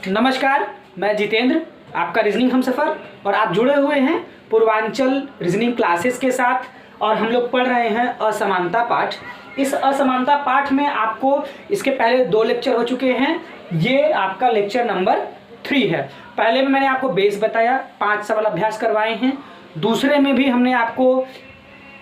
नमस्कार, मैं जितेंद्र, आपका रीजनिंग हमसफ़र, और आप जुड़े हुए हैं पूर्वांचल रीजनिंग क्लासेस के साथ। और हम लोग पढ़ रहे हैं असमानता पाठ। इस असमानता पाठ में आपको इसके पहले 2 लेक्चर हो चुके हैं। ये आपका लेक्चर नंबर 3 है। पहले में मैंने आपको बेस बताया, 5 सवाल अभ्यास करवाए हैं। दूसरे में भी हमने आपको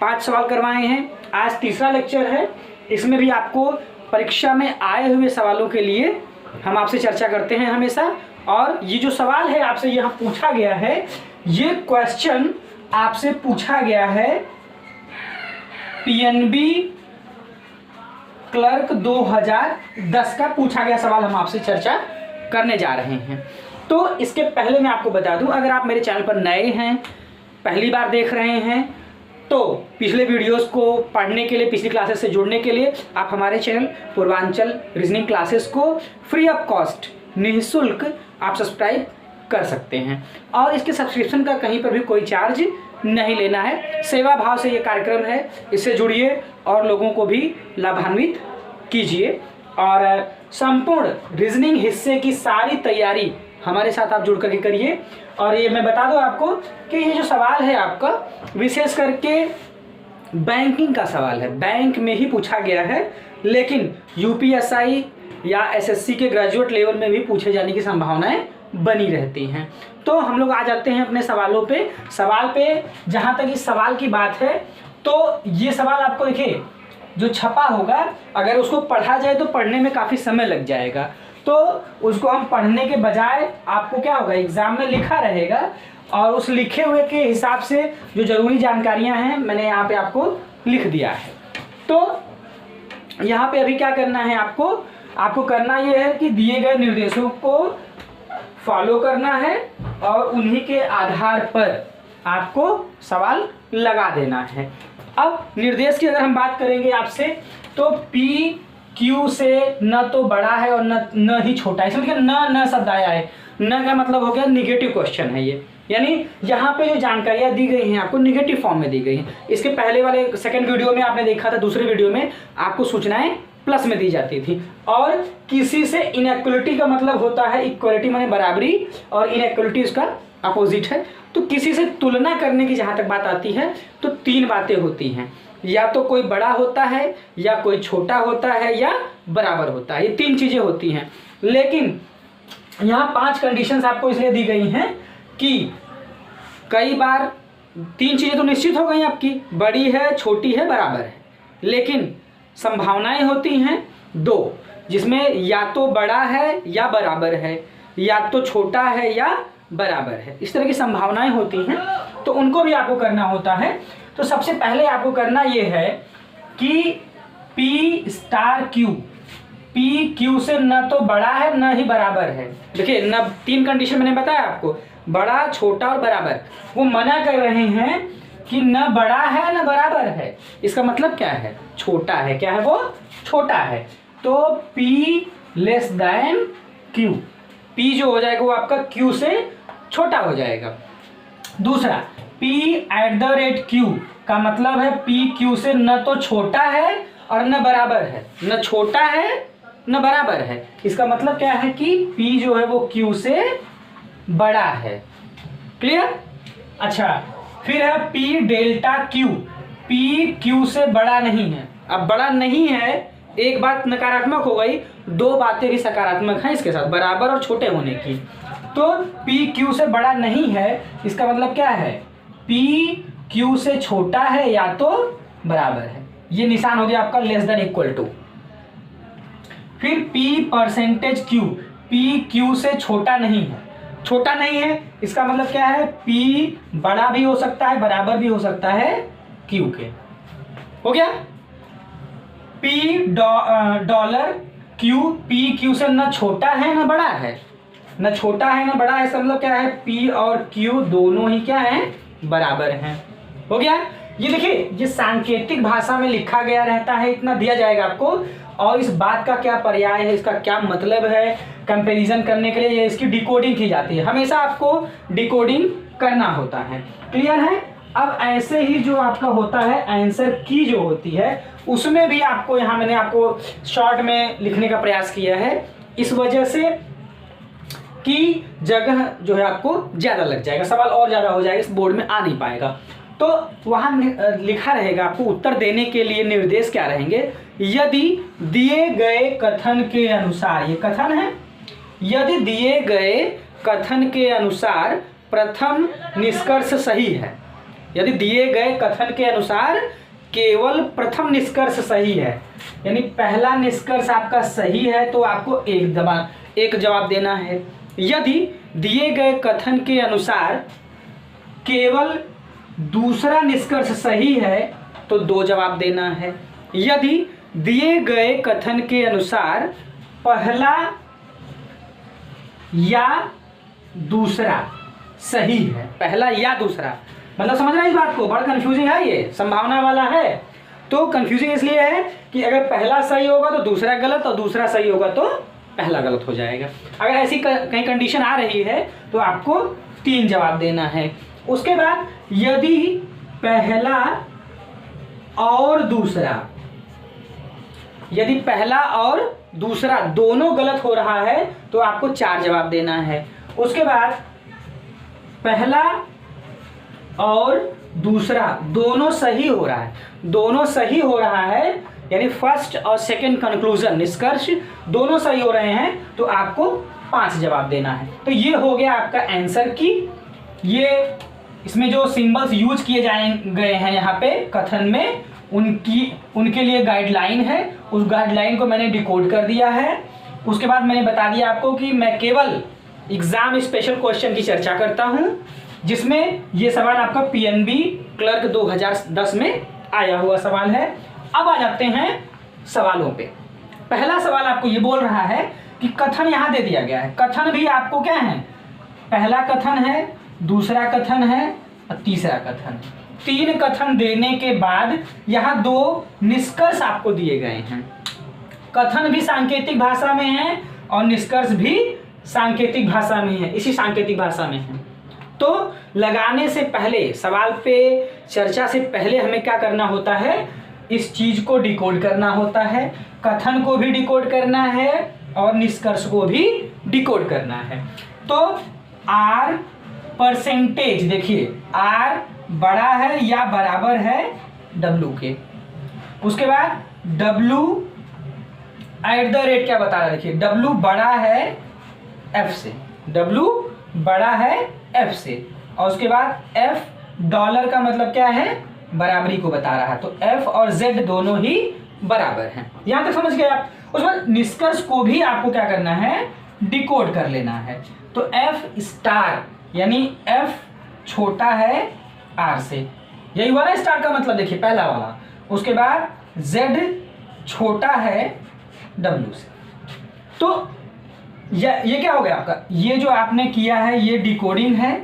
5 सवाल करवाए हैं। आज तीसरा लेक्चर है, इसमें भी आपको परीक्षा में आए हुए सवालों के लिए हम आपसे चर्चा करते हैं हमेशा। और ये जो सवाल है आपसे यहाँ पूछा गया है, ये क्वेश्चन आपसे पूछा गया है पीएनबी क्लर्क 2010 का पूछा गया सवाल हम आपसे चर्चा करने जा रहे हैं। तो इसके पहले मैं आपको बता दूं, अगर आप मेरे चैनल पर नए हैं, पहली बार देख रहे हैं, तो पिछले वीडियोस को पढ़ने के लिए, पिछली क्लासेस से जुड़ने के लिए आप हमारे चैनल पूर्वांचल रीजनिंग क्लासेस को फ्री ऑफ कॉस्ट, निःशुल्क आप सब्सक्राइब कर सकते हैं। और इसके सब्सक्रिप्शन का कहीं पर भी कोई चार्ज नहीं लेना है। सेवा भाव से ये कार्यक्रम है, इससे जुड़िए और लोगों को भी लाभान्वित कीजिए। और संपूर्ण रीजनिंग हिस्से की सारी तैयारी हमारे साथ आप जुड़ करके करिए। और ये मैं बता दूं आपको कि ये जो सवाल है आपका विशेष करके बैंकिंग का सवाल है, बैंक में ही पूछा गया है, लेकिन यूपीएसआई या एसएससी के ग्रेजुएट लेवल में भी पूछे जाने की संभावनाएं बनी रहती हैं। तो हम लोग आ जाते हैं अपने सवालों पे। सवाल पे जहाँ तक इस सवाल की बात है, तो ये सवाल आपको देखिए जो छपा होगा, अगर उसको पढ़ा जाए तो पढ़ने में काफ़ी समय लग जाएगा। तो उसको हम पढ़ने के बजाय आपको क्या होगा, एग्जाम में लिखा रहेगा और उस लिखे हुए के हिसाब से जो जरूरी जानकारियां हैं मैंने यहाँ पे आपको लिख दिया है। तो यहाँ पे अभी क्या करना है, आपको करना ये है कि दिए गए निर्देशों को फॉलो करना है और उन्हीं के आधार पर आपको सवाल लगा देना है। अब निर्देश की अगर हम बात करेंगे आपसे, तो पी क्यू से न तो बड़ा है और न ही छोटा है। इसमें देखिए न शब्द आया है। न का मतलब हो गया निगेटिव क्वेश्चन है ये, यानी यहाँ पे जो जानकारियाँ दी गई हैं आपको निगेटिव फॉर्म में दी गई हैं। इसके पहले वाले सेकंड वीडियो में आपने देखा था, दूसरे वीडियो में आपको सूचनाएं प्लस में दी जाती थी। और किसी से इनइक्वलिटी का मतलब होता है, इक्वलिटी माने बराबरी और इनइक्वलिटी उसका अपोजिट है। तो किसी से तुलना करने की जहाँ तक बात आती है तो 3 बातें होती हैं, या तो कोई बड़ा होता है, या कोई छोटा होता है, या बराबर होता है। ये 3 चीज़ें होती हैं। लेकिन यहाँ 5 कंडीशंस आपको इसलिए दी गई हैं कि कई बार 3 चीज़ें तो निश्चित हो गई आपकी, बड़ी है, छोटी है, बराबर है। लेकिन संभावनाएं होती हैं 2, जिसमें या तो बड़ा है या बराबर है, या तो छोटा है या बराबर है। इस तरह की संभावनाएं होती हैं, तो उनको भी आपको करना होता है। तो सबसे पहले आपको करना ये है कि P star Q, P Q से न तो बड़ा है न ही बराबर है। देखिए न 3 कंडीशन मैंने बताया आपको, बड़ा, छोटा और बराबर। वो मना कर रहे हैं कि न बड़ा है न बराबर है। इसका मतलब क्या है, छोटा है। क्या है वो, छोटा है। तो P less than Q, P जो हो जाएगा वो आपका Q से छोटा हो जाएगा। दूसरा P@Q का मतलब है P Q से न तो छोटा है और न बराबर है, न छोटा है न बराबर है। इसका मतलब क्या है कि P जो है वो Q से बड़ा है। क्लियर? अच्छा, फिर है P delta Q, P Q से बड़ा नहीं है। अब बड़ा नहीं है, एक बात नकारात्मक हो गई, 2 बातें भी सकारात्मक हैं इसके साथ, बराबर और छोटे होने की। तो P Q से बड़ा नहीं है, इसका मतलब क्या है, P Q से छोटा है या तो बराबर है। ये निशान हो गया आपका लेस देन इक्वल टू। फिर P% Q, P Q से छोटा नहीं है। छोटा नहीं है इसका मतलब क्या है, P बड़ा भी हो सकता है, बराबर भी हो सकता है Q के। हो गया? P dollar Q, P Q से न छोटा है न बड़ा है, न छोटा है न बड़ा है। इसका मतलब क्या है, P और Q दोनों ही क्या हैं, बराबर हैं। हो गया? ये देखिए, ये सांकेतिक भाषा में लिखा गया रहता है, इतना दिया जाएगा आपको। और इस बात का क्या पर्याय है, इसका क्या मतलब है, कंपैरिजन करने के लिए ये इसकी डिकोडिंग की जाती है। हमेशा आपको डिकोडिंग करना होता है। क्लियर है? अब ऐसे ही जो आपका होता है आंसर की जो होती है, उसमें भी आपको यहाँ मैंने आपको शॉर्ट में लिखने का प्रयास किया है। इस वजह से की जगह जो है आपको ज़्यादा लग जाएगा, सवाल और ज़्यादा हो जाएगा, इस बोर्ड में आ नहीं पाएगा। तो वहाँ लिखा रहेगा आपको उत्तर देने के लिए निर्देश क्या रहेंगे, यदि दिए गए कथन के अनुसार, ये कथन है, यदि दिए गए कथन के अनुसार प्रथम निष्कर्ष सही है, यदि दिए गए कथन के अनुसार केवल प्रथम निष्कर्ष सही है, यानी पहला निष्कर्ष आपका सही है तो आपको एक जवाब देना है। यदि दिए गए कथन के अनुसार केवल दूसरा निष्कर्ष सही है तो 2 जवाब देना है। यदि दिए गए कथन के अनुसार पहला या दूसरा सही है, पहला या दूसरा, मतलब समझ रहे हैं इस बात को, बड़ा कंफ्यूजिंग है, ये संभावना वाला है। तो कंफ्यूजिंग इसलिए है कि अगर पहला सही होगा तो दूसरा गलत, और दूसरा सही होगा तो पहला गलत हो जाएगा। अगर ऐसी कहीं कंडीशन आ रही है तो आपको 3 जवाब देना है। उसके बाद यदि पहला और दूसरा, यदि पहला और दूसरा दोनों गलत हो रहा है तो आपको 4 जवाब देना है। उसके बाद पहला और दूसरा दोनों सही हो रहा है, दोनों सही हो रहा है, यानी फर्स्ट और सेकंड कंक्लूजन, निष्कर्ष दोनों सही हो रहे हैं तो आपको 5 जवाब देना है। तो ये हो गया आपका आंसर की, ये इसमें जो सिंबल्स यूज किए गए हैं यहाँ पे कथन में, उनके लिए गाइडलाइन है, उस गाइडलाइन को मैंने डिकोड कर दिया है। उसके बाद मैंने बता दिया आपको कि मैं केवल एग्जाम स्पेशल क्वेश्चन की चर्चा करता हूँ, जिसमें ये सवाल आपका PNB क्लर्क 2010 में आया हुआ सवाल है। अब आ जाते हैं सवालों पे। पहला सवाल आपको ये बोल रहा है कि कथन यहाँ दे दिया गया है, कथन भी आपको क्या है, पहला कथन है, दूसरा कथन है और तीसरा कथन, 3 कथन देने के बाद यहाँ 2 निष्कर्ष आपको दिए गए हैं। कथन भी सांकेतिक भाषा में है और निष्कर्ष भी सांकेतिक भाषा में है, इसी सांकेतिक भाषा में है। तो लगाने से पहले, सवाल पे चर्चा से पहले हमें क्या करना होता है, इस चीज को डिकोड करना होता है, कथन को भी डिकोड करना है और निष्कर्ष को भी डिकोड करना है। तो R परसेंटेज, देखिए R बड़ा है या बराबर है W के। उसके बाद W @ क्या बता रहा है, देखिए W बड़ा है F से, W बड़ा है F से, और उसके बाद F डॉलर का मतलब क्या है, बराबरी को बता रहा है, तो F और Z दोनों ही बराबर हैं। यहां तक समझ गए आप। उस बाद निष्कर्ष को भी आपको क्या करना है, डिकोड कर लेना है। तो F स्टार यानी F छोटा है R से, यही वाला स्टार का मतलब, देखिए पहला वाला। उसके बाद Z छोटा है W से। तो ये क्या हो गया आपका, ये जो आपने किया है ये डिकोडिंग है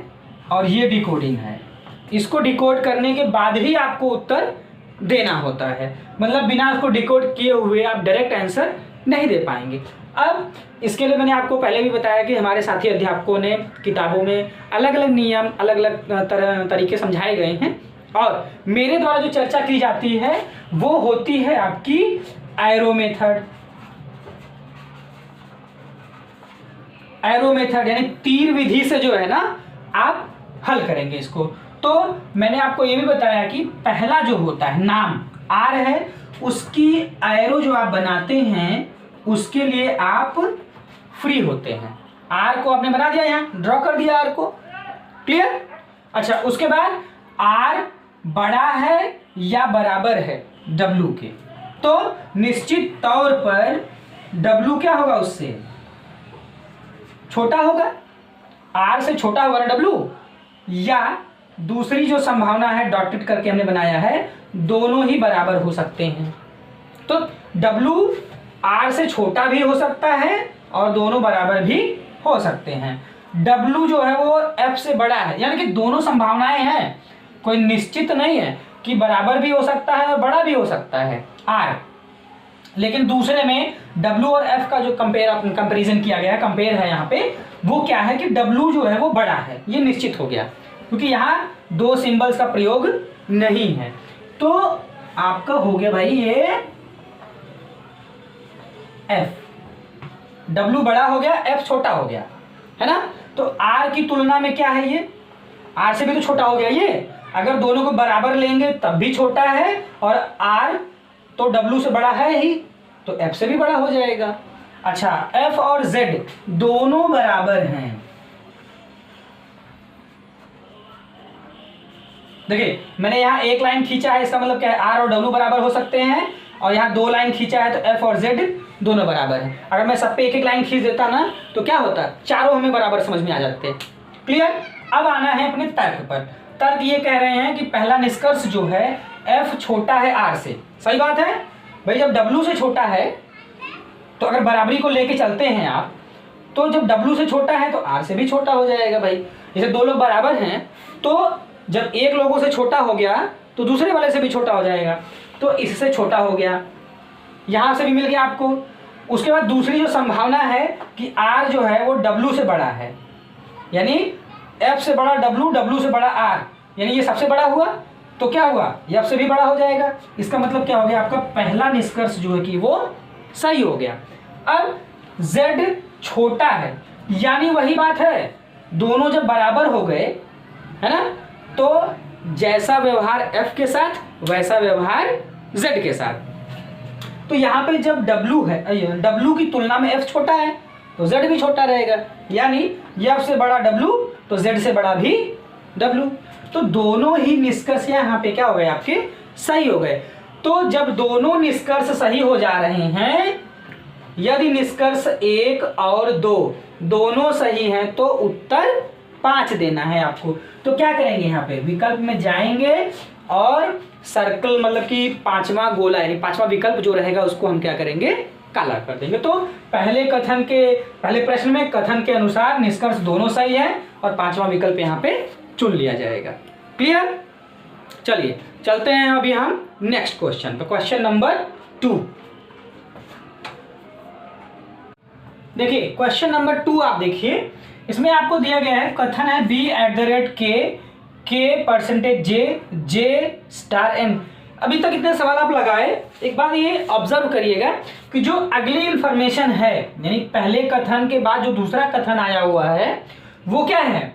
और ये डिकोडिंग है। इसको डिकोड करने के बाद ही आपको उत्तर देना होता है, मतलब बिना उसको डिकोड किए हुए आप डायरेक्ट आंसर नहीं दे पाएंगे। अब इसके लिए मैंने आपको पहले भी बताया कि हमारे साथी अध्यापकों ने किताबों में अलग अलग नियम, अलग अलग तरीके समझाए गए हैं, और मेरे द्वारा जो चर्चा की जाती है वो होती है आपकी एरो मेथड। एरो मेथड यानी तीर विधि से जो है ना आप हल करेंगे इसको। तो मैंने आपको ये भी बताया कि पहला जो होता है नाम R है, उसकी एरो जो आप बनाते हैं उसके लिए आप फ्री होते हैं। R को आपने बना दिया, यहाँ ड्रॉ कर दिया R को, क्लियर। अच्छा, उसके बाद R बड़ा है या बराबर है W के, तो निश्चित तौर पर W क्या होगा, उससे छोटा होगा, R से छोटा होगा ना W, या दूसरी जो संभावना है डॉटेड करके हमने बनाया है, दोनों ही बराबर हो सकते हैं। तो W R से छोटा भी हो सकता है और दोनों बराबर भी हो सकते हैं। W जो है वो F से बड़ा है, यानी कि दोनों संभावनाएं हैं, कोई निश्चित नहीं है कि बराबर भी हो सकता है और बड़ा भी हो सकता है R। लेकिन दूसरे में W और F का जो कंपेरिजन किया गया है, कंपेयर है यहाँ पे, वो क्या है कि W जो है वो बड़ा है, ये निश्चित हो गया, क्योंकि यहाँ 2 सिंबल्स का प्रयोग नहीं है। तो आपका हो गया भाई ये F, W बड़ा हो गया, F छोटा हो गया। है ना। तो आर की तुलना में क्या है, ये आर से भी तो छोटा हो गया ये। अगर दोनों को बराबर लेंगे तब भी छोटा है, और आर तो डब्ल्यू से बड़ा है ही, तो एफ से भी बड़ा हो जाएगा। अच्छा, एफ और जेड दोनों बराबर हैं। देखिए मैंने यहाँ एक लाइन खींचा है, इसका मतलब क्या है, आर और डब्ल्यू बराबर हो सकते हैं, और यहाँ दो लाइन खींचा है तो एफ और जेड दोनों बराबर हैं। अगर मैं सब पे एक एक लाइन खींच देता ना तो क्या होता, चारों हमें बराबर समझ में आ जाते हैं। क्लियर। अब आना है अपने तर्क पर। तर्क ये कह रहे हैं कि पहला निष्कर्ष जो है, एफ छोटा है आर से। सही बात है भाई, जब डब्ल्यू से छोटा है तो अगर बराबरी को लेके चलते हैं आप, तो जब डब्ल्यू से छोटा है तो आर से भी छोटा हो जाएगा भाई। जैसे दो लोग बराबर हैं तो जब एक लोगों से छोटा हो गया तो दूसरे वाले से भी छोटा हो जाएगा, तो इससे छोटा हो गया, यहाँ से भी मिल गया आपको। उसके बाद दूसरी जो संभावना है कि आर जो है वो डब्ल्यू से बड़ा है, यानी एफ से बड़ा डब्ल्यू, डब्ल्यू से बड़ा आर, यानी ये सबसे बड़ा हुआ, तो क्या हुआ, ये एफ से भी बड़ा हो जाएगा। इसका मतलब क्या हो गया, आपका पहला निष्कर्ष जो है कि वो सही हो गया। अब z छोटा है, यानी वही बात है, दोनों जब बराबर हो गए, है ना, तो जैसा व्यवहार f के साथ वैसा व्यवहार z के साथ। तो यहाँ पे जब w है, w की तुलना में f छोटा है तो z भी छोटा रहेगा, यानी f से बड़ा w तो z से बड़ा भी w। तो दोनों ही निष्कर्ष यहाँ पे क्या हो गए, आपके सही हो गए। तो जब दोनों निष्कर्ष सही हो जा रहे हैं, यदि निष्कर्ष 1 और 2 दोनों सही हैं तो उत्तर 5 देना है आपको। तो क्या करेंगे, यहाँ पे विकल्प में जाएंगे और सर्कल मतलब कि पांचवा गोला यानी पांचवा विकल्प जो रहेगा उसको हम क्या करेंगे, काला कर देंगे। तो पहले प्रश्न में कथन के अनुसार निष्कर्ष दोनों सही है और पांचवा विकल्प यहाँ पे चुन लिया जाएगा। क्लियर। चलिए चलते हैं अभी हम नेक्स्ट क्वेश्चन पे, क्वेश्चन नंबर 2। देखिए क्वेश्चन नंबर 2 आप देखिए, इसमें आपको दिया गया है कथन है b@k%j अभी तक इतने सवाल आप लगाए। एक बात ये ऑब्जर्व करिएगा कि जो अगली इंफॉर्मेशन है, यानी पहले कथन के बाद जो दूसरा कथन आया हुआ है वो क्या है,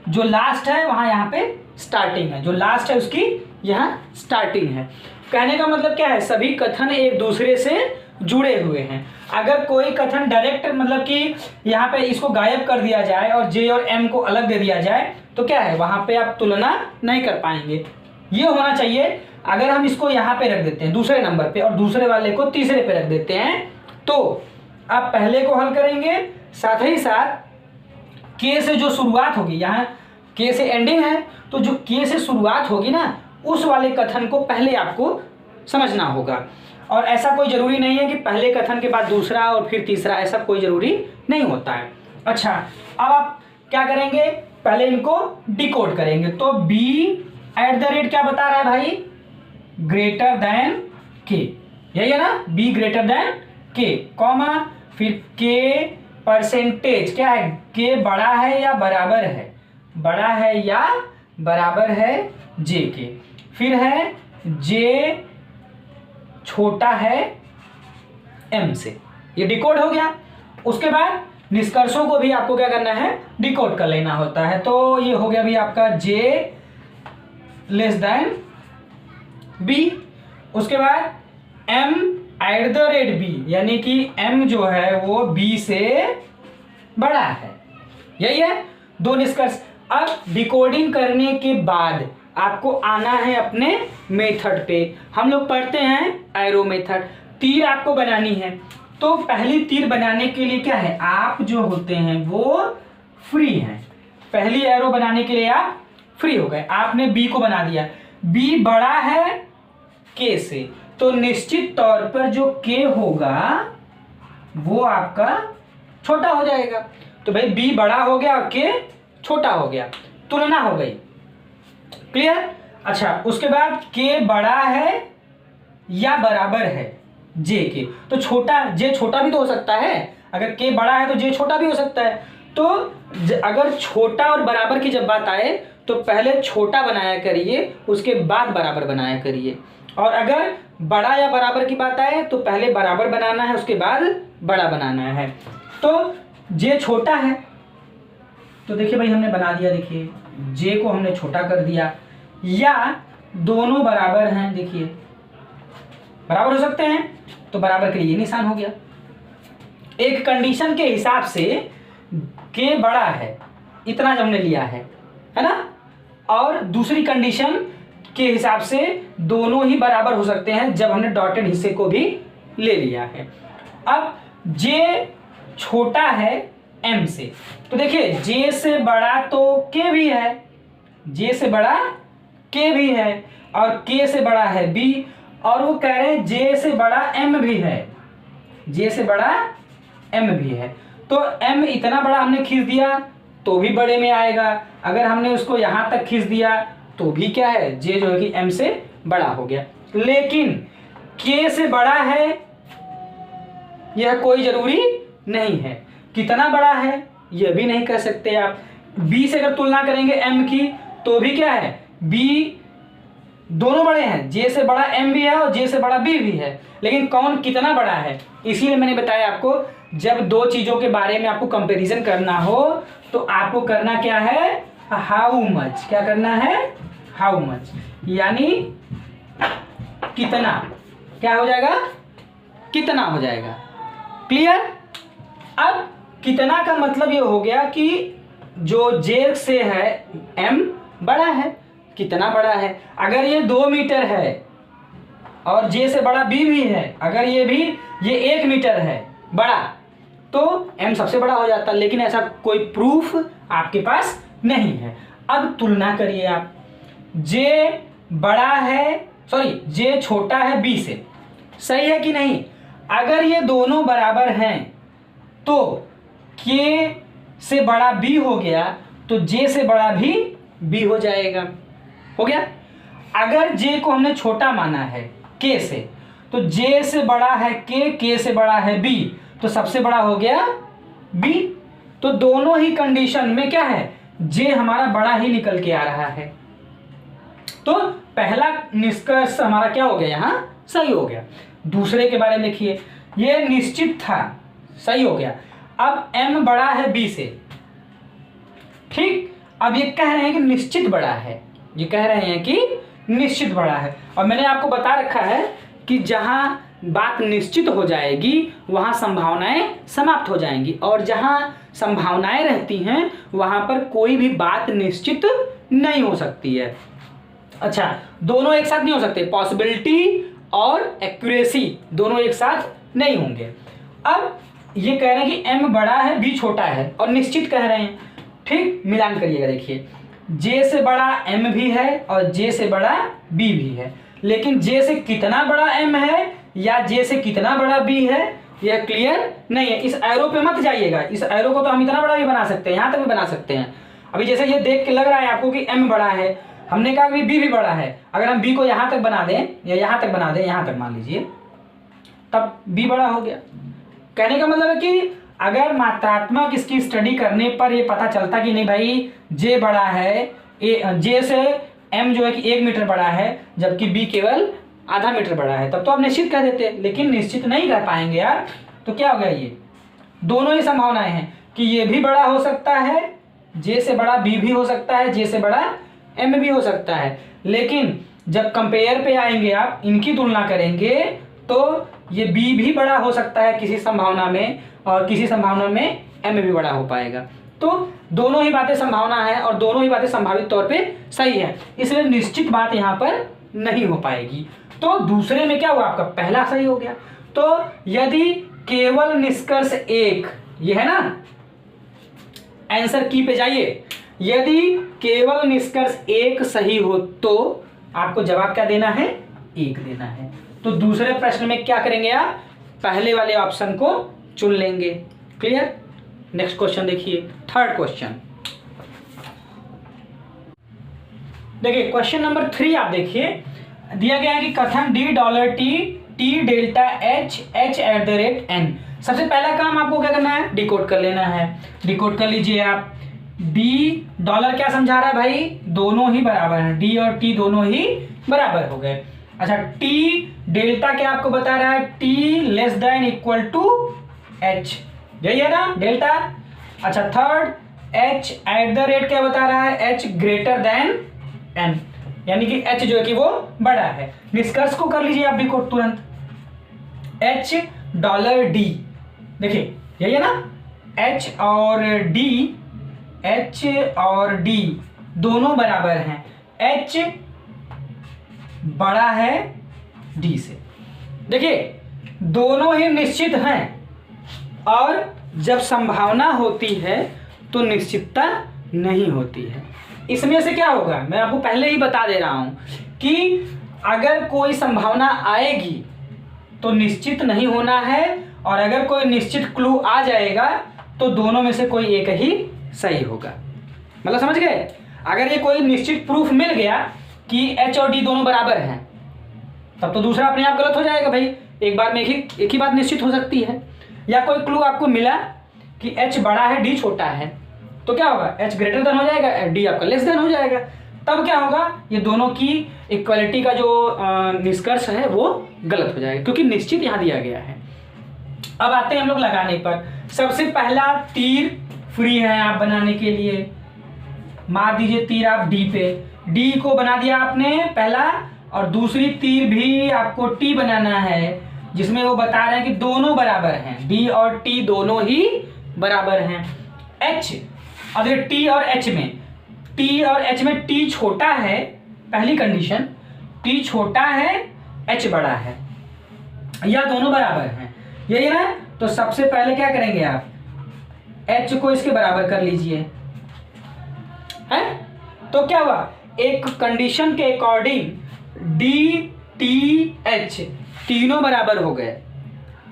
जो लास्ट है वहां यहाँ पे स्टार्टिंग है, जो लास्ट है उसकी यहाँ स्टार्टिंग है। कहने का मतलब क्या है, सभी कथन एक दूसरे से जुड़े हुए हैं। अगर कोई कथन डायरेक्ट मतलब कि यहाँ पे इसको गायब कर दिया जाए और जे और एम को अलग दे दिया जाए तो क्या है, वहां पे आप तुलना नहीं कर पाएंगे। ये होना चाहिए, अगर हम इसको यहाँ पे रख देते हैं दूसरे नंबर पे और दूसरे वाले को तीसरे पे रख देते हैं, तो आप पहले को हल करेंगे, साथ ही साथ के से जो शुरुआत होगी, यहाँ के से एंडिंग है तो जो के से शुरुआत होगी ना, उस वाले कथन को पहले आपको समझना होगा। और ऐसा कोई जरूरी नहीं है कि पहले कथन के बाद दूसरा और फिर तीसरा, ऐसा कोई जरूरी नहीं होता है। अच्छा, अब आप क्या करेंगे, पहले इनको डिकोड करेंगे। तो b@ क्या बता रहा है भाई, ग्रेटर देन के, यही है ना, b ग्रेटर देन के, कॉमा फिर k% क्या है, k बड़ा है या बराबर है, बड़ा है या बराबर है j के, फिर है j छोटा है m से। ये डिकोड हो गया। उसके बाद निष्कर्षों को भी आपको क्या करना है, डिकोड कर लेना होता है। तो ये हो गया भी आपका j b। उसके बाद m@b, यानी कि m जो है वो b से बड़ा है। यही है दो निष्कर्ष। अब डिकोडिंग करने के बाद आपको आना है अपने मेथड पे। हम लोग पढ़ते हैं एरो मेथड। तीर आपको बनानी है, तो पहली तीर बनाने के लिए क्या है, आप जो होते हैं वो फ्री हैं। पहली एरो बनाने के लिए आप फ्री हो गए। आपने बी को बना दिया, बी बड़ा है के से, तो निश्चित तौर पर जो के होगा वो आपका छोटा हो जाएगा। तो भाई बी बड़ा हो गया और के छोटा हो गया, तुलना हो गई। क्लियर। अच्छा, उसके बाद के बड़ा है या बराबर है जे के, तो छोटा जे छोटा भी तो हो सकता है। अगर के बड़ा है तो जे छोटा भी हो सकता है। तो अगर छोटा और बराबर की जब बात आए तो पहले छोटा बनाया करिए, उसके बाद बराबर बनाया करिए। और अगर बड़ा या बराबर की बात आए तो पहले बराबर बनाना है, उसके बाद बड़ा बनाना है। तो जे छोटा है तो देखिए भाई हमने बना दिया, देखिए जे को हमने छोटा कर दिया, या दोनों बराबर हैं, देखिए बराबर हो सकते हैं तो बराबर के लिए ये निशान हो गया। एक कंडीशन के हिसाब से के बड़ा है, इतना जब हमने लिया है ना, और दूसरी कंडीशन के हिसाब से दोनों ही बराबर हो सकते हैं जब हमने डॉटेड हिस्से को भी ले लिया है। अब जे छोटा है m से, तो देखिए जे से बड़ा तो k भी है, जे से बड़ा k भी है, और k से बड़ा है b, और वो कह रहे हैं जे से बड़ा m भी है, जे से बड़ा m भी है। तो m इतना बड़ा हमने खींच दिया तो भी बड़े में आएगा, अगर हमने उसको यहाँ तक खींच दिया तो भी क्या है, जे जो है कि m से बड़ा हो गया। लेकिन k से बड़ा है यह कोई जरूरी नहीं है, कितना बड़ा है यह भी नहीं कह सकते आप। b से अगर तुलना करेंगे m की तो भी क्या है, b दोनों बड़े हैं, j से बड़ा m भी है और j से बड़ा b भी है, लेकिन कौन कितना बड़ा है। इसीलिए मैंने बताया आपको, जब दो चीजों के बारे में आपको कंपैरिजन करना हो तो आपको करना क्या है, हाउ मच, क्या करना है, हाउ मच, यानी कितना, क्या हो जाएगा, कितना हो जाएगा। क्लियर। अब कितना का मतलब ये हो गया कि जो जे से है m बड़ा है, कितना बड़ा है। अगर ये 2 मीटर है और जे से बड़ा b भी है, अगर ये 1 मीटर है बड़ा, तो m सबसे बड़ा हो जाता, लेकिन ऐसा कोई प्रूफ आपके पास नहीं है। अब तुलना करिए आप, जे बड़ा है, सॉरी जे छोटा है b से, सही है कि नहीं। अगर ये दोनों बराबर हैं तो k से बड़ा b हो गया तो j से बड़ा भी b हो जाएगा, हो गया। अगर j को हमने छोटा माना है k से, तो j से बड़ा है k से बड़ा है b, तो सबसे बड़ा हो गया b। तो दोनों ही कंडीशन में क्या है, j हमारा बड़ा ही निकल के आ रहा है। तो पहला निष्कर्ष हमारा क्या हो गया, यहां सही हो गया। दूसरे के बारे में देखिए, ये निश्चित था, सही हो गया। अब m बड़ा है b से, ठीक। अब ये कह रहे हैं कि निश्चित बड़ा है, ये कह रहे हैं कि निश्चित बड़ा है। और मैंने आपको बता रखा है कि जहां बात निश्चित हो जाएगी वहां संभावनाएं समाप्त हो जाएंगी, और जहां संभावनाएं रहती हैं वहां पर कोई भी बात निश्चित नहीं हो सकती है। अच्छा, दोनों एक साथ नहीं हो सकते, पॉसिबिलिटी और एक्यूरेसी दोनों एक साथ नहीं होंगे। अब ये कह रहे हैं कि m बड़ा है b छोटा है, और निश्चित कह रहे हैं, ठीक। मिलान करिएगा, देखिए j से बड़ा m भी है और j से बड़ा b भी है, लेकिन j से कितना बड़ा m है या j से कितना बड़ा b है यह क्लियर नहीं है। इस एरो पे मत जाइएगा, इस एरो को तो हम इतना बड़ा भी बना सकते हैं, यहाँ तक भी बना सकते हैं। अभी जैसे ये देख के लग रहा है आपको कि m बड़ा है, हमने कहा कि b भी बड़ा है, अगर हम b को यहाँ तक बना दें या यहाँ तक बना दें, यहाँ तक मान लीजिए, तब b बड़ा हो गया। कहने का मतलब है कि अगर मात्रात्मक इसकी स्टडी करने पर ये पता चलता कि नहीं भाई j बड़ा है, j से m जो है कि 1 मीटर बड़ा है जबकि b केवल आधा मीटर बड़ा है, तब तो आप निश्चित कह देते, लेकिन निश्चित नहीं कर पाएंगे यार। तो क्या हो गया, ये दोनों ही संभावनाएं हैं कि ये भी बड़ा हो सकता है, j से बड़ा b भी हो सकता है, j से बड़ा m भी हो सकता है। लेकिन जब कंपेयर पे आएंगे आप, इनकी तुलना करेंगे तो ये b भी बड़ा हो सकता है किसी संभावना में, और किसी संभावना में m भी बड़ा हो पाएगा। तो दोनों ही बातें संभावना है और दोनों ही बातें संभावित तौर पे सही है, इसलिए निश्चित बात यहाँ पर नहीं हो पाएगी। तो दूसरे में क्या हुआ, आपका पहला सही हो गया। तो यदि केवल निष्कर्ष एक, ये है ना, आंसर की पे जाइए, यदि केवल निष्कर्ष एक सही हो तो आपको जवाब क्या देना है, 1 देना है। तो दूसरे प्रश्न में क्या करेंगे आप, पहले वाले ऑप्शन को चुन लेंगे। क्लियर। नेक्स्ट क्वेश्चन देखिए, थर्ड क्वेश्चन देखिए, क्वेश्चन नंबर 3 आप देखिए, दिया गया है कि कथन $t डेल्टा h@n। सबसे पहला काम आपको क्या करना है, डिकोड कर लेना है। डिकोड कर लीजिए आप। d डॉलर क्या समझा रहा है भाई, दोनों ही बराबर है, d और t दोनों ही बराबर हो गए। अच्छा, t डेल्टा क्या आपको बता रहा है, t <= h, यही है ना डेल्टा। अच्छा third, h at the rate क्या बता रहा है, h ग्रेटर देन n, यानी कि h जो है कि वो बड़ा है। निष्कर्ष को कर लीजिए आप भी को तुरंत, h $d, देखिए यही है ना, h और d दोनों बराबर हैं, h बड़ा है d से। देखिए दोनों ही निश्चित हैं, और जब संभावना होती है तो निश्चितता नहीं होती है। इसमें से क्या होगा, मैं आपको पहले ही बता दे रहा हूं कि अगर कोई संभावना आएगी तो निश्चित नहीं होना है, और अगर कोई निश्चित क्लू आ जाएगा तो दोनों में से कोई एक ही सही होगा। मतलब समझ गए, अगर ये कोई निश्चित प्रूफ मिल गया कि h और d दोनों बराबर हैं, तब तो दूसरा अपने आप गलत हो जाएगा भाई, एक बार में एक ही बात निश्चित हो सकती है। या कोई क्लू आपको मिला कि h बड़ा है d छोटा है, तो क्या होगा, h ग्रेटर देन हो जाएगा, d आपका लेस देन हो जाएगा। तब क्या होगा, ये दोनों की इक्वालिटी का जो निष्कर्ष है वो गलत हो जाएगा, क्योंकि निश्चित यहाँ दिया गया है। अब आते हैं हम लोग लगाने पर। सबसे पहला तीर फ्री है आप बनाने के लिए, मार दीजिए तीर आप d पे, d को बना दिया आपने पहला, और दूसरी तीर भी आपको t बनाना है, जिसमें वो बता रहे हैं कि दोनों बराबर हैं, d और t दोनों ही बराबर हैं। h, अब t और h में t छोटा है, पहली कंडीशन t छोटा है h बड़ा है, या दोनों बराबर हैं, यही ना। तो सबसे पहले क्या करेंगे आप, h को इसके बराबर कर लीजिए, है। तो क्या हुआ, एक कंडीशन के अकॉर्डिंग d t h तीनों बराबर हो गए,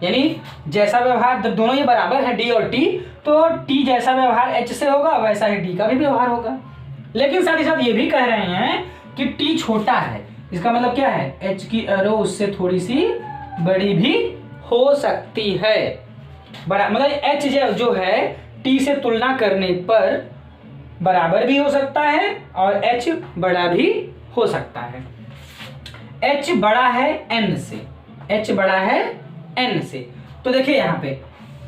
यानी जैसा व्यवहार, जब दोनों ये बराबर है d और t, तो t जैसा व्यवहार h से होगा वैसा ही d का भी व्यवहार होगा। लेकिन साथ ही साथ ये भी कह रहे हैं कि t छोटा है, इसका मतलब क्या है, h की एरो उससे थोड़ी सी बड़ी भी हो सकती है, बड़ा मतलब h जो है t से तुलना करने पर बराबर भी हो सकता है और h बड़ा भी हो सकता है। h बड़ा है n से, h बड़ा है n से, तो देखिए यहाँ पे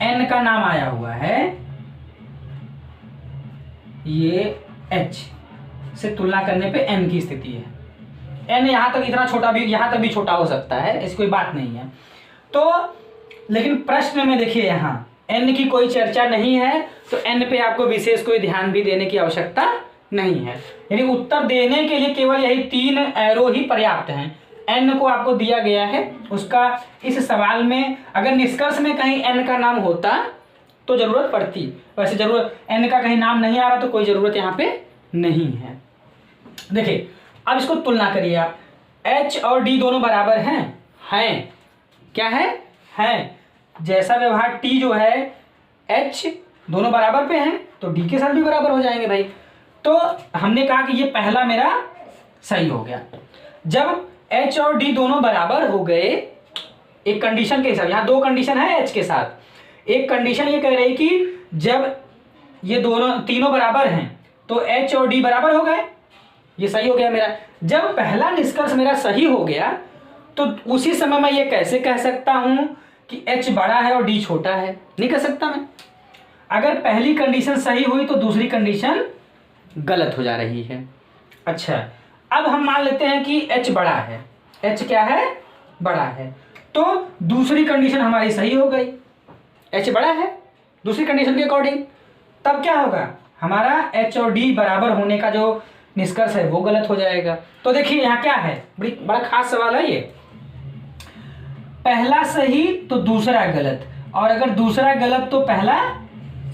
n का नाम आया हुआ है, ये h से तुलना करने पे n की स्थिति है, n यहाँ तक इतना छोटा भी, यहाँ तक भी छोटा हो सकता है, ऐसी कोई बात नहीं है। तो लेकिन प्रश्न में देखिए यहाँ n की कोई चर्चा नहीं है, तो n पे आपको विशेष कोई ध्यान भी देने की आवश्यकता नहीं है, यानी उत्तर देने के लिए केवल यही 3 एरो ही पर्याप्त हैं। n को आपको दिया गया है, उसका इस सवाल में अगर निष्कर्ष में कहीं n का नाम होता तो जरूरत पड़ती, वैसे जरूरत n का कहीं नाम नहीं आ रहा तो कोई जरूरत यहाँ पे नहीं है। देखिए अब इसको तुलना करिए आप, h और d दोनों बराबर हैं, क्या हैं, जैसा व्यवहार t जो है h दोनों बराबर पे हैं, तो d के साथ भी बराबर हो जाएंगे भाई। तो हमने कहा कि ये पहला मेरा सही हो गया। जब h और d दोनों बराबर हो गए, एक कंडीशन के हिसाब, यहाँ 2 कंडीशन है h के साथ। एक कंडीशन ये कह रही कि जब ये तीनों बराबर हैं तो h और d बराबर हो गए, ये सही हो गया मेरा। जब पहला निष्कर्ष मेरा सही हो गया तो उसी समय मैं ये कैसे कह सकता हूं कि h बड़ा है और d छोटा है, नहीं कह सकता मैं। अगर पहली कंडीशन सही हुई तो दूसरी कंडीशन गलत हो जा रही है। अच्छा अब हम मान लेते हैं कि h बड़ा है, h क्या है, बड़ा है, तो दूसरी कंडीशन हमारी सही हो गई, h बड़ा है दूसरी कंडीशन के अकॉर्डिंग। तब क्या होगा, हमारा h और d बराबर होने का जो निष्कर्ष है वो गलत हो जाएगा। तो देखिए यहाँ क्या है, बड़ा खास सवाल है ये, पहला सही तो दूसरा गलत, और अगर दूसरा गलत तो पहला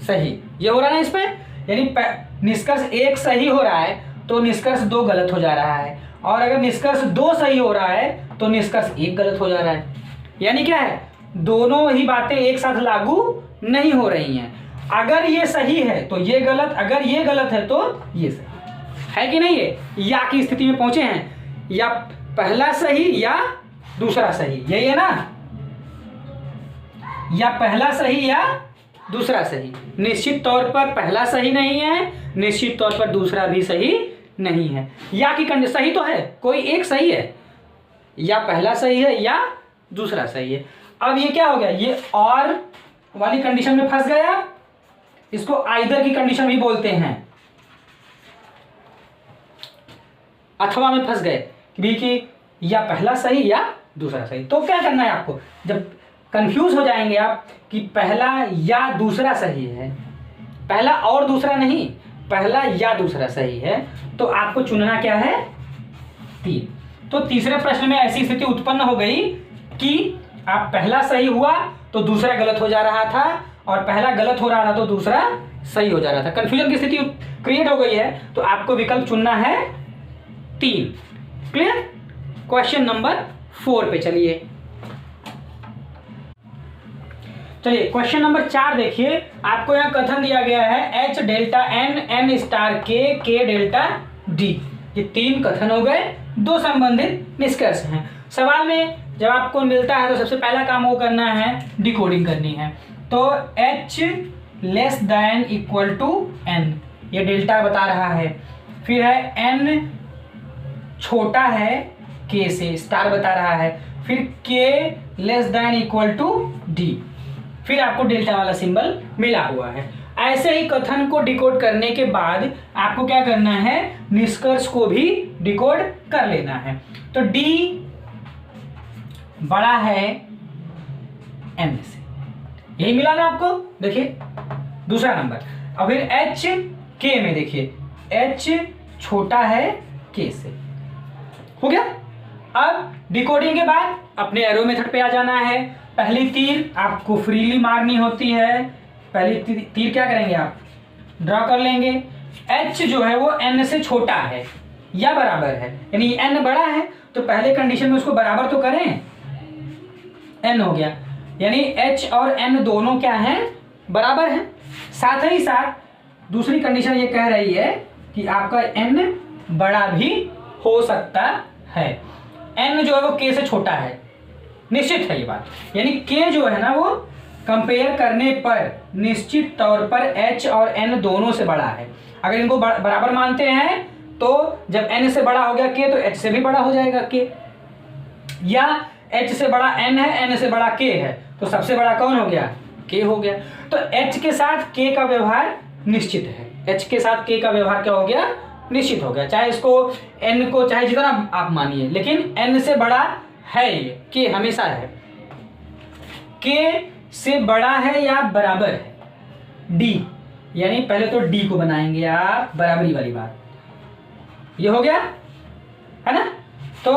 सही, ये हो रहा है ना इसमें, यानी निष्कर्ष 1 सही हो रहा है तो निष्कर्ष 2 गलत हो जा रहा है, और अगर निष्कर्ष 2 सही हो रहा है तो निष्कर्ष 1 गलत हो जा रहा है। यानी क्या है, दोनों ही बातें एक साथ लागू नहीं हो रही हैं। अगर ये सही है तो ये गलत, अगर ये गलत है तो ये सही है कि नहीं, ये या की स्थिति में पहुंचे हैं, या पहला सही या दूसरा सही, यही है ना, या पहला सही या दूसरा सही। निश्चित तौर पर पहला सही नहीं है, निश्चित तौर पर दूसरा भी सही नहीं है। या की कंडीशन सही तो है, कोई एक सही है, या पहला सही है या दूसरा सही है। अब ये क्या हो गया, ये और वाली कंडीशन में फंस गया, इसको आइदर की कंडीशन भी बोलते हैं, अथवा में फंस गए कि या पहला सही या दूसरा सही। तो क्या करना है आपको, जब कंफ्यूज हो जाएंगे आप कि पहला या दूसरा सही है, पहला और दूसरा नहीं, पहला या दूसरा सही है, तो आपको चुनना क्या है, 3। तो तीसरे प्रश्न में ऐसी स्थिति उत्पन्न हो गई कि आप पहला सही हुआ तो दूसरा गलत हो जा रहा था, और पहला गलत हो रहा था तो दूसरा सही हो जा रहा था। कंफ्यूजन की स्थिति क्रिएट हो गई है, तो आपको विकल्प चुनना है 3। क्लियर। क्वेश्चन नंबर 4 पे चलिए क्वेश्चन नंबर 4 देखिए। आपको यहाँ कथन दिया गया है H delta N N star K delta D। ये 3 कथन हो गए, 2 संबंधित निष्कर्ष हैं। सवाल में जब आपको मिलता है तो सबसे पहला काम वो करना है, डिकोडिंग करनी है। तो H less than equal to N, ये डेल्टा बता रहा है। फिर है N छोटा है K से, स्टार बता रहा है। फिर K less than equal to D, फिर आपको डेल्टा वाला सिंबल मिला हुआ है। ऐसे ही कथन को डिकोड करने के बाद आपको क्या करना है, निष्कर्ष को भी डिकोड कर लेना है। तो D बड़ा है N से, यही मिला ना आपको। देखिए दूसरा नंबर। अब फिर H K में देखिए, H छोटा है K से, हो गया। अब डिकोडिंग के बाद अपने एरो मेथड पे आ जाना है। पहली तीर आपको फ्रीली मारनी होती है। पहली तीर क्या करेंगे, आप ड्रॉ कर लेंगे। H जो है वो N से छोटा है या बराबर है, यानी N बड़ा है तो पहले कंडीशन में उसको बराबर तो करें, N हो गया, यानी H और N दोनों क्या हैं, बराबर हैं। साथ ही साथ दूसरी कंडीशन ये कह रही है कि आपका N बड़ा भी हो सकता है। N जो है वो K से छोटा है, निश्चित है ये बात, यानी K जो है ना वो कंपेयर करने पर निश्चित तौर पर H और N दोनों से बड़ा है। अगर इनको बराबर मानते हैं तो जब N से बड़ा हो गया K तो H से भी बड़ा हो जाएगा K, या H से बड़ा N है, N से बड़ा K है, तो सबसे बड़ा कौन हो गया, K हो गया। तो H के साथ K का व्यवहार निश्चित है, H के साथ K का व्यवहार क्या हो गया, निश्चित हो गया। चाहे इसको N को चाहे जितना आप मानिए, लेकिन N से बड़ा है ये, K हमेशा है। K से बड़ा है या बराबर है D, यानी पहले तो D को बनाएंगे आप, बराबरी वाली बात, ये हो गया है ना। तो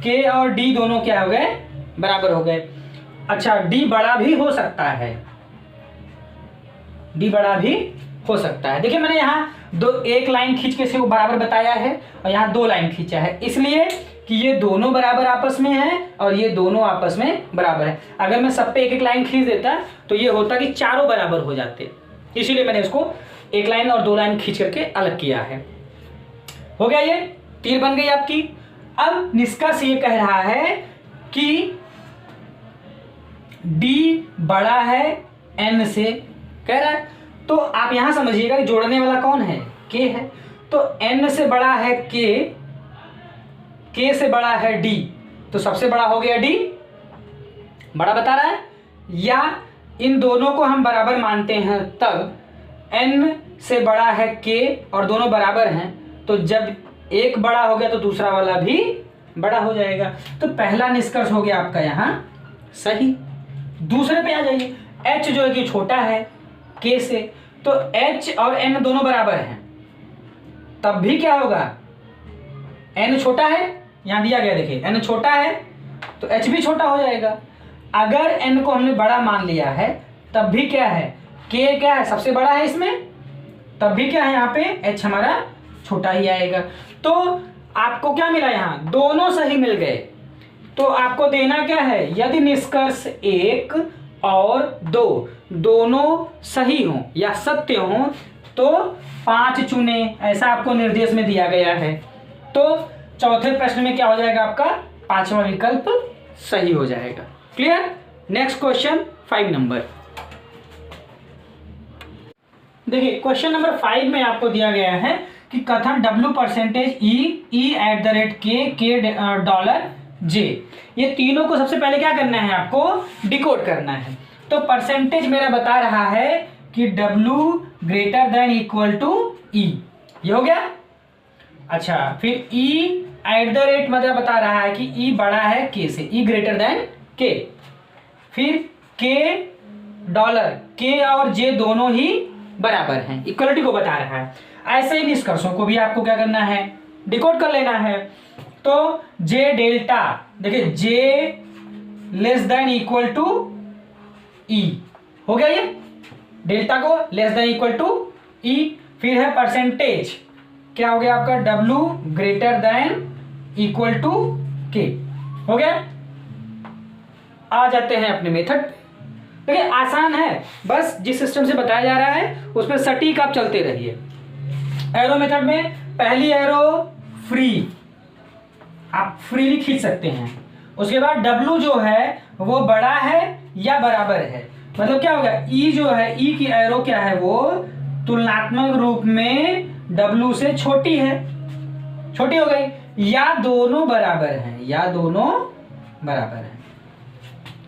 K और D दोनों क्या हो गए, बराबर हो गए। अच्छा, D बड़ा भी हो सकता है, D बड़ा भी हो सकता है। देखिए मैंने यहाँ एक लाइन खींच के से वो बराबर बताया है और यहाँ 2 लाइन खींचा है, इसलिए कि ये दोनों बराबर आपस में हैं और ये दोनों आपस में बराबर है। अगर मैं सब पे एक लाइन खींच देता तो ये होता कि चारों बराबर हो जाते, इसीलिए मैंने इसको 1 लाइन और 2 लाइन खींच करके अलग किया है। हो गया, ये तीर बन गई आपकी। अब निष्कर्ष ये कह रहा है कि D बड़ा है N से, कह रहा है। तो आप यहां समझिएगा कि जोड़ने वाला कौन है, K है। तो N से बड़ा है K से बड़ा है D, तो सबसे बड़ा हो गया D, बड़ा बता रहा है। या इन दोनों को हम बराबर मानते हैं, तब N से बड़ा है K और दोनों बराबर हैं, तो जब एक बड़ा हो गया तो दूसरा वाला भी बड़ा हो जाएगा। तो पहला निष्कर्ष हो गया आपका यहाँ सही। दूसरे पे आ जाइए, H जो है कि छोटा है K से, तो H और N दोनों बराबर हैं, तब भी क्या होगा, N छोटा है, यहां दिया गया देखिए N छोटा है तो H भी छोटा हो जाएगा। अगर N को हमने बड़ा मान लिया है तब भी क्या है, K क्या है, सबसे बड़ा है इसमें, तब भी क्या है यहाँ पे H हमारा छोटा ही आएगा। तो आपको क्या मिला, यहाँ दोनों सही मिल गए। तो आपको देना क्या है, यदि निष्कर्ष 1 और 2 दोनों सही हों या सत्य हों तो 5 चुने, ऐसा आपको निर्देश में दिया गया है। तो चौथे प्रश्न में क्या हो जाएगा, आपका 5वां विकल्प सही हो जाएगा। क्लियर। नेक्स्ट क्वेश्चन 5 नंबर देखिए। क्वेश्चन नंबर 5 में आपको दिया गया है कि कथन $E@K$J, ये तीनों को सबसे पहले क्या करना है, आपको डिकोड करना है। तो परसेंटेज मेरा बता रहा है कि W greater than equal to E, ये हो गया। अच्छा, फिर E एट द रेट मतलब बता रहा है कि E बड़ा है K से, E ग्रेटर देन K। फिर K डॉलर, K और J दोनों ही बराबर हैं, इक्वलिटी को बता रहा है। ऐसे ही निष्कर्षों को भी आपको क्या करना है, डिकोड कर लेना है। तो J डेल्टा, देखिए J less than equal to E, हो गया ये, डेल्टा को less than equal to E। फिर है परसेंटेज, क्या हो गया आपका, W greater than equal to K, हो गया। आ जाते हैं अपने मेथड पे। देखिए आसान है, बस जिस सिस्टम से बताया जा रहा है उसमें सटीक आप चलते रहिए। एरो मेथड में पहली एरो फ्री, आप फ्रीली खींच सकते हैं। उसके बाद W जो है वो बड़ा है या बराबर है, मतलब क्या होगा, E जो है, E की एरो क्या है, वो तुलनात्मक रूप में W से छोटी है, छोटी हो गई, या दोनों बराबर हैं, या दोनों बराबर हैं।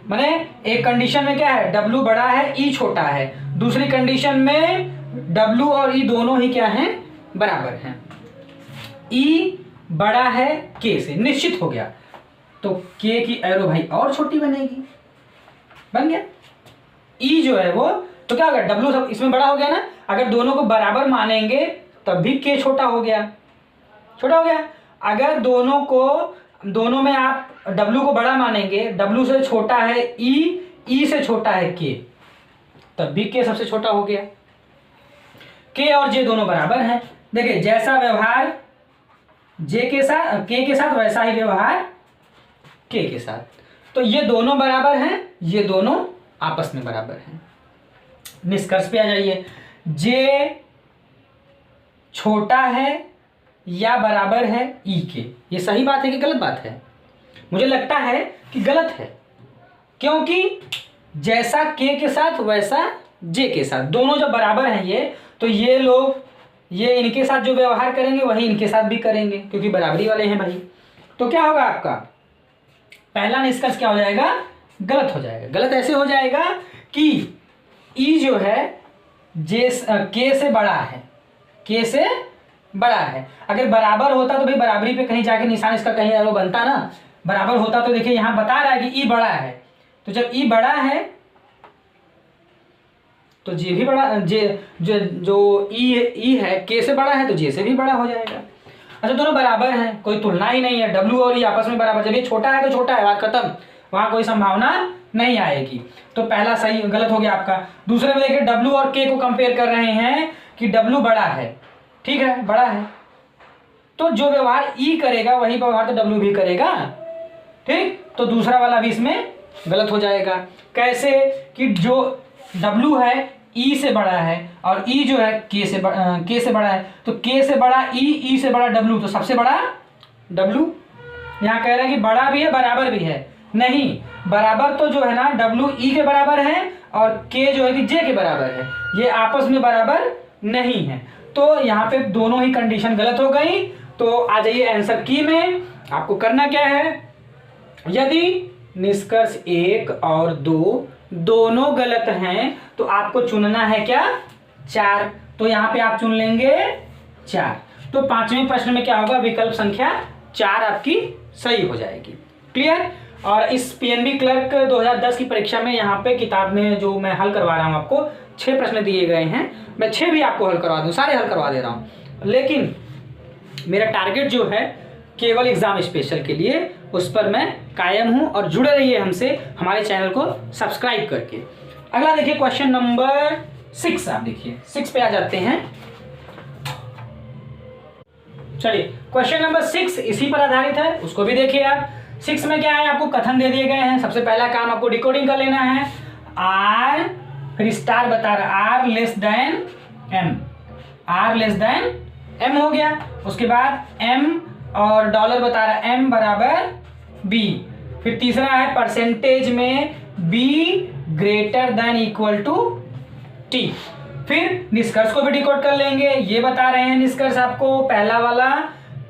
माने एक कंडीशन में क्या है, W बड़ा है, E छोटा है, दूसरी कंडीशन में W और E दोनों ही क्या हैं, बराबर हैं। E बड़ा है K से, निश्चित हो गया, तो K की एरो भाई और छोटी बनेगी, बन गया। E जो है वो तो क्या होगा, W सब इसमें बड़ा हो गया ना, अगर दोनों को बराबर मानेंगे तब भी K छोटा हो गया, छोटा हो गया। अगर दोनों में आप W को बड़ा मानेंगे, W से छोटा है E, E से छोटा है K, तब भी K सबसे छोटा हो गया। K और J दोनों बराबर हैं। देखिए जैसा व्यवहार J के साथ, K के साथ, वैसा ही व्यवहार K के साथ। तो ये दोनों बराबर हैं, ये दोनों आपस में बराबर हैं। निष्कर्ष पे आ जाइए, J छोटा है या बराबर है E के, ये सही बात है कि गलत बात है? मुझे लगता है कि गलत है, क्योंकि जैसा K के साथ वैसा J के साथ, दोनों जब बराबर हैं ये, तो ये लोग ये इनके साथ जो व्यवहार करेंगे वही इनके साथ भी करेंगे, क्योंकि बराबरी वाले हैं भाई। तो क्या होगा आपका पहला निष्कर्ष, क्या हो जाएगा, गलत हो जाएगा। गलत ऐसे हो जाएगा कि E जो है K से बड़ा है, K से बड़ा है। अगर बराबर होता तो भाई बराबरी पे कहीं जाके निशान इसका कहीं एरो बनता ना, बराबर होता तो देखिए यहां बता रहा है कि E बड़ा है, तो जब E बड़ा है तो J भी बड़ा, जो E है K से बड़ा है तो J से भी बड़ा हो जाएगा। अच्छा दोनों बराबर हैं, कोई तुलना ही नहीं है, W और E आपस में बराबर, जब ये छोटा है तो छोटा है, बात खत्म, वहां कोई संभावना नहीं आएगी। तो पहला सही, गलत हो गया आपका। दूसरे में देखिए W और K को कंपेयर कर रहे हैं कि W बड़ा है, ठीक है, बड़ा है, तो जो व्यवहार E करेगा वही व्यवहार तो W भी करेगा, ठीक। तो दूसरा वाला भी इसमें गलत हो जाएगा। कैसे कि जो W है E से बड़ा है और E जो है K से बड़ा है, तो K से बड़ा E, E से बड़ा W, तो सबसे बड़ा W। यहाँ कह रहा है कि बड़ा भी है बराबर भी है, नहीं, बराबर तो जो है ना W E के बराबर है और K जो है कि J के बराबर है, ये आपस में बराबर नहीं है। तो यहाँ पे दोनों ही कंडीशन गलत हो गई। तो आ जाइए आंसर की में, आपको करना क्या है, यदि निष्कर्ष 1 और 2 दोनों गलत हैं तो आपको चुनना है क्या, 4। तो यहाँ पे आप चुन लेंगे 4। तो पांचवें प्रश्न में क्या होगा, विकल्प संख्या 4 आपकी सही हो जाएगी। क्लियर। और इस पीएनबी क्लर्क 2010 की परीक्षा में यहाँ पे किताब में जो मैं हल करवा रहा हूँ आपको 6 प्रश्न दिए गए हैं, मैं 6 भी आपको हल करवा दूँ, सारे हल करवा दे रहा हूँ, लेकिन मेरा टारगेट जो है केवल एग्जाम स्पेशल के लिए, उस पर मैं कायम हूं। और जुड़े रहिए हमसे हमारे चैनल को सब्सक्राइब करके। अगला देखिए क्वेश्चन नंबर 6, आप देखिए 6 पे आ जाते हैं। चलिए क्वेश्चन नंबर 6 इसी पर आधारित है, उसको भी देखिए आप। 6 में क्या है, आपको कथन दे दिए गए हैं। सबसे पहला काम आपको डिकोडिंग कर लेना है। R, फिर स्टार बता रहा R less than M, R less than M हो गया। उसके बाद M और डॉलर बता रहा है M बराबर B। फिर तीसरा है परसेंटेज में B greater than equal to T। फिर निष्कर्ष को भी डिकोड कर लेंगे। ये बता रहे हैं निष्कर्ष आपको, पहला वाला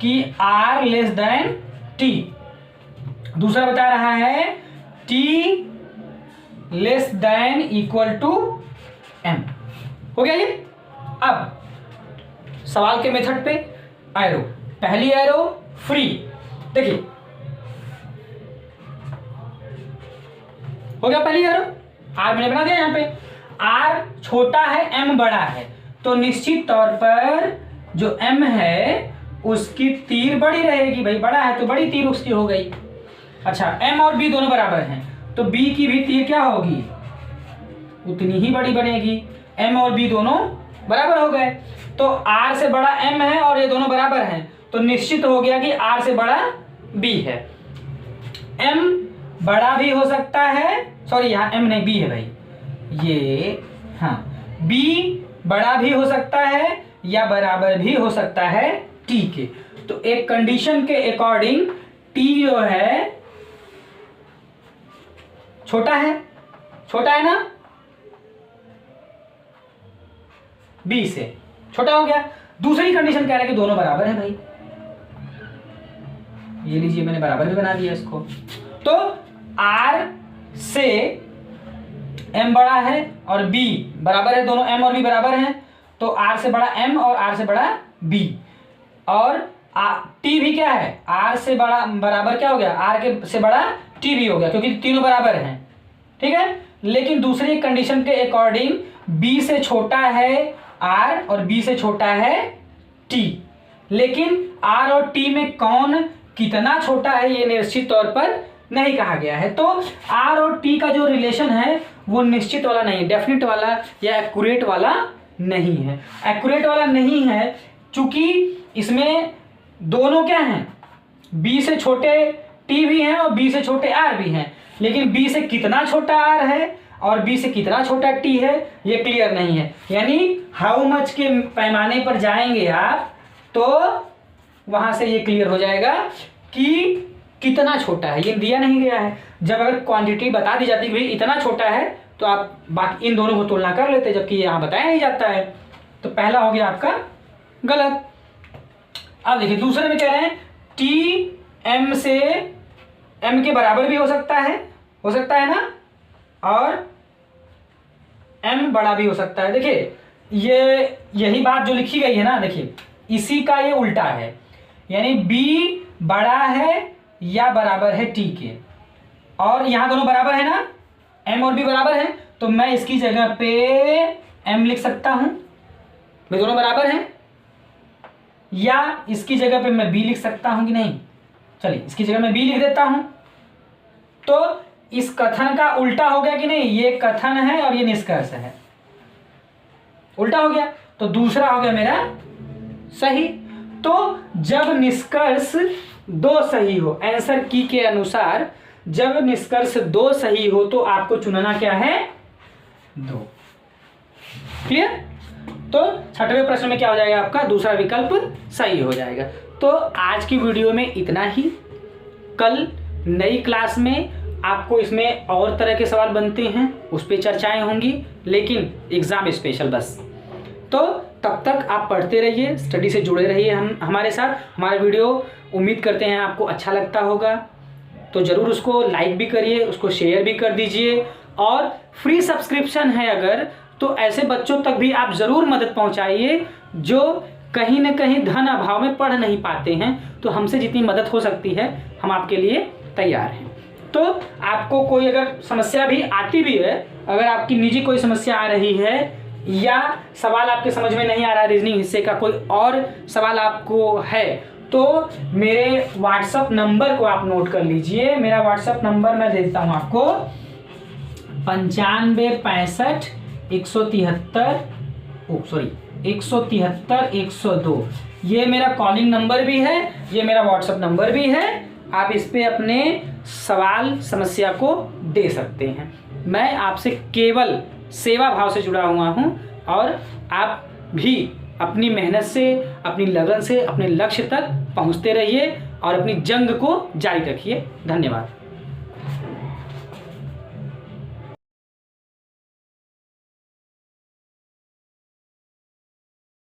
कि R लेस देन T, दूसरा बता रहा है T less than equal to M। हो गया ये। अब सवाल के मेथड पे एरो, पहली एरो फ्री, देखिए हो गया पहली एरो, आर मैंने बना दिया यहाँ पे। आर छोटा है, एम बड़ा है, तो निश्चित तौर पर जो एम है उसकी तीर बड़ी रहेगी, भाई बड़ा है तो बड़ी तीर उसकी हो गई। अच्छा, एम और बी दोनों बराबर हैं तो बी की भी तीर क्या होगी, उतनी ही बड़ी बनेगी। एम और बी दोनों बराबर हो गए, तो आर से बड़ा एम है और ये दोनों बराबर हैं, तो निश्चित हो गया कि आर से बड़ा बी है। एम बड़ा भी हो सकता है, सॉरी यहाँ एम नहीं बी है भाई, ये हाँ, बी बड़ा भी हो सकता है या बराबर भी हो सकता है टी के। तो एक कंडीशन के अकॉर्डिंग टी जो है छोटा है ना, बी से छोटा हो गया। दूसरी कंडीशन कह रहा है कि दोनों बराबर हैं भाई, ये लीजिए मैंने बराबर भी बना दिया इसको। तो आर से एम बड़ा है और बी बराबर है, दोनों एम और बी बराबर हैं, तो आर से बड़ा एम और आर से बड़ा बी। और टी भी क्या है, आर से बड़ा बराबर क्या हो गया, आर के से बड़ा टी भी हो गया, क्योंकि तीनों बराबर हैं, ठीक है। लेकिन दूसरी कंडीशन के अकॉर्डिंग बी से छोटा है आर और बी से छोटा है टी, लेकिन आर और टी में कौन कितना छोटा है ये निश्चित तौर पर नहीं कहा गया है। तो आर और टी का जो रिलेशन है वो निश्चित वाला नहीं, डेफिनेट वाला या एक्यूरेट वाला नहीं है। एक्यूरेट वाला नहीं है चूंकि इसमें दोनों क्या हैं, बी से छोटे टी भी हैं और बी से छोटे आर भी हैं, लेकिन बी से कितना छोटा आर है और बी से कितना छोटा टी है ये क्लियर नहीं है। यानी हाउ मच के पैमाने पर जाएंगे आप तो वहां से ये क्लियर हो जाएगा कि कितना छोटा है, ये दिया नहीं गया है। जब अगर क्वांटिटी बता दी जाती है भाई इतना छोटा है तो आप बाकी इन दोनों को तुलना कर लेते, जबकि यहाँ बताया नहीं जाता है। तो पहला हो गया आपका गलत। अब देखिए दूसरे में कह रहे हैं टी एम से एम के बराबर भी हो सकता है ना, और एम बड़ा भी हो सकता है। देखिए ये यही बात जो लिखी गई है ना, देखिए इसी का ये उल्टा है, यानी बी बड़ा है या बराबर है टी के, और यहां दोनों बराबर है ना, एम और बी बराबर है, तो मैं इसकी जगह पे एम लिख सकता हूं, वे दोनों बराबर हैं, या इसकी जगह पे मैं बी लिख सकता हूं कि नहीं, चलिए इसकी जगह मैं बी लिख देता हूं। तो इस कथन का उल्टा हो गया कि नहीं, ये कथन है और ये निष्कर्ष है, उल्टा हो गया, तो दूसरा हो गया मेरा सही। तो जब निष्कर्ष दो सही हो, आंसर की के अनुसार जब निष्कर्ष दो सही हो तो आपको चुनना क्या है, दो। क्लियर। तो छठवें प्रश्न में क्या हो जाएगा आपका, दूसरा विकल्प सही हो जाएगा। तो आज की वीडियो में इतना ही। कल नई क्लास में आपको इसमें और तरह के सवाल बनते हैं, उस पर चर्चाएं होंगी, लेकिन एग्जाम स्पेशल बस। तो तब तक आप पढ़ते रहिए, स्टडी से जुड़े रहिए हमारे साथ। हमारा वीडियो उम्मीद करते हैं आपको अच्छा लगता होगा, तो ज़रूर उसको लाइक भी करिए, उसको शेयर भी कर दीजिए, और फ्री सब्सक्रिप्शन है अगर तो ऐसे बच्चों तक भी आप ज़रूर मदद पहुंचाइए जो कहीं ना कहीं धन अभाव में पढ़ नहीं पाते हैं। तो हमसे जितनी मदद हो सकती है हम आपके लिए तैयार हैं। तो आपको कोई अगर समस्या भी आती भी है, अगर आपकी निजी कोई समस्या आ रही है या सवाल आपके समझ में नहीं आ रहा, रीजनिंग हिस्से का कोई और सवाल आपको है, तो मेरे व्हाट्सएप नंबर को आप नोट कर लीजिए। मेरा व्हाट्सएप नंबर मैं दे देता हूँ आपको, 9565 173 102। ये मेरा कॉलिंग नंबर भी है, ये मेरा व्हाट्सएप नंबर भी है। आप इस पे अपने सवाल समस्या को दे सकते हैं। मैं आपसे केवल सेवा भाव से जुड़ा हुआ हूँ, और आप भी अपनी मेहनत से, अपनी लगन से अपने लक्ष्य तक पहुँचते रहिए और अपनी जंग को जारी रखिए। धन्यवाद।